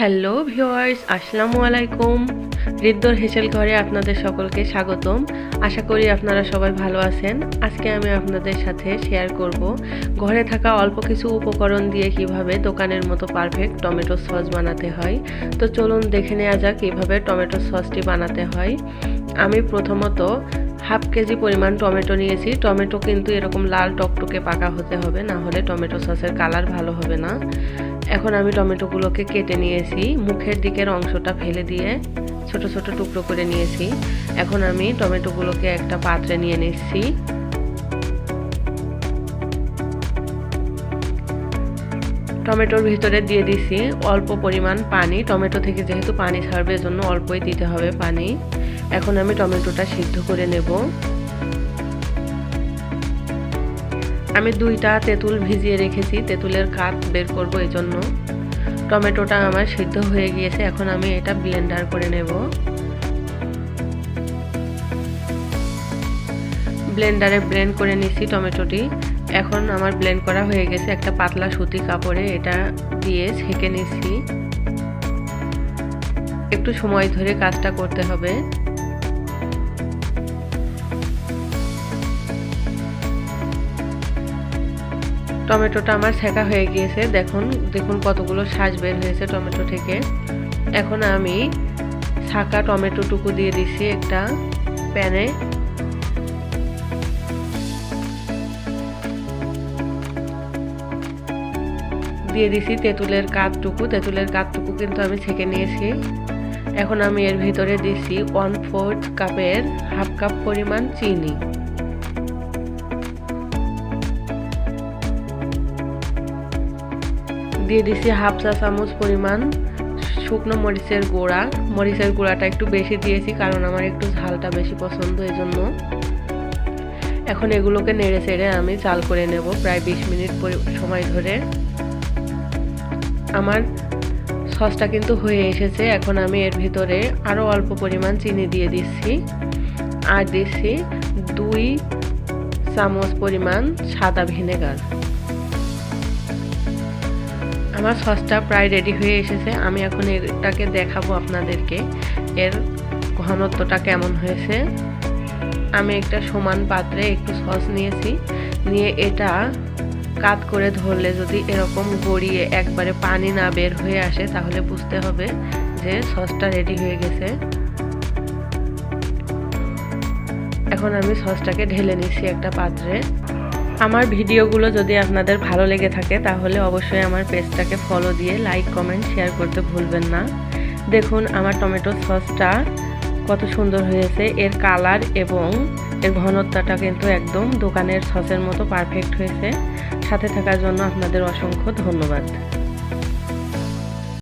Hello viewers, আসসালামু আলাইকুম। রিদ্দর হেসেল ঘরে আপনাদের সকলকে স্বাগতম। আশা করি আপনারা সবাই ভালো আছেন। আজকে আমি আপনাদের সাথে শেয়ার করব ঘরে থাকা অল্প কিছু উপকরণ দিয়ে কিভাবে দোকানের মতো পারফেক্ট টমেটো সস বানাতে হয়। তো চলুন দেখে নেওয়া যাক কিভাবে টমেটো সসটি বানাতে হয়। আমি প্রথমত হাফ কেজি পরিমাণ টমেটো নিয়েছি। টমেটো কিন্তু এরকম লাল টকটকে পাকা হতে হবে, না হলে টমেটো সসের কালার ভালো হবে না। এখন আমি টমেটোগুলোকে কেটে নিয়েছি, মুখের দিকের অংশটা ফেলে দিয়ে ছোট ছোট টুকরো করে নিয়েছি। এখন আমি টমেটোগুলোকে একটা পাত্রে নিয়ে নিচ্ছি। টমেটোর ভিতরে দিয়ে দিছি অল্প পরিমাণ পানি। টমেটো থেকে যেহেতু পানি ছাড়বে, এজন্য অল্পই দিতে হবে পানি। এখন আমি টমেটোটা সিদ্ধ করে নেব। আমি 2টা তেঁতুল ভিজিয়ে রেখেছি, তেঁতুলের কাঠ বের করব, এই জন্য। টমেটোটা আমার সিদ্ধ হয়ে গিয়েছে, এখন আমি এটা ব্লেন্ডার করে নেব। ব্লেন্ডারে ব্লেন্ড করে নিচ্ছি টমেটোটি। এখন আমার ব্লেন্ড করা হয়ে গেছে। একটা পাতলা সুতি কাপড়ে এটা দিয়ে ছেঁকে নিচ্ছি। একটু সময় ধরে কাজটা করতে হবে। টমেটোটা আমার ছেঁকা হয়ে গিয়েছে। দেখুন কতগুলো শাঁস বের হয়েছে টমেটো থেকে। এখন আমি ছাঁকা টমেটোটুকু দিয়ে দিচ্ছি একটা প্যানে। দিয়ে দিছি তেঁতুলের কাঠটুকু কিন্তু আমি ছেঁকে নিয়েছি। এখন আমি এর ভিতরে দিচ্ছি 1/4 কাপের হাফ কাপ পরিমাণ চিনি। দিয়ে দিছি হাফ চা চামচ পরিমাণ শুকনো মরিচের গুঁড়া। মরিচের গুঁড়াটা একটু বেশি দিয়েছি, কারণ আমার একটু ঝালটা বেশি পছন্দ, এই জন্য। এখন এগুলোকে নেড়ে চেড়ে আমি চাল করে নেব প্রায় 20 মিনিট সময় ধরে। আমার সসটা কিন্তু হয়ে এসেছে। এখন আমি এর ভিতরে আরও অল্প পরিমাণ চিনি দিয়ে দিচ্ছি, আর দিচ্ছি 2 চামচ পরিমাণ সাদা ভিনেগার। আমার সসটা প্রায় রেডি হয়ে এসেছে। আমি এখন এটাকে দেখাবো আপনাদেরকে এর ঘনত্বটা কেমন হয়েছে। আমি একটা সমান পাত্রে একটু সস নিয়েছি, নিয়ে এটা কাত করে ধরলে যদি এরকম গড়িয়ে একবারে পানি না বের হয়ে আসে, তাহলে বুঝতে হবে যে সসটা রেডি হয়ে গেছে। এখন আমি সসটাকে ঢেলে নিচ্ছি একটা পাত্রে। আমার ভিডিওগুলো যদি আপনাদের ভালো লেগে থাকে, তাহলে অবশ্যই আমার পেজটাকে ফলো দিয়ে লাইক, কমেন্ট, শেয়ার করতে ভুলবেন না। দেখুন আমার টমেটো সসটা কত সুন্দর হয়েছে। এর কালার এবং এর ঘনত্বটা কিন্তু একদম দোকানের সসের মতো পারফেক্ট হয়েছে। সাথে থাকার জন্য আপনাদের অসংখ্য ধন্যবাদ।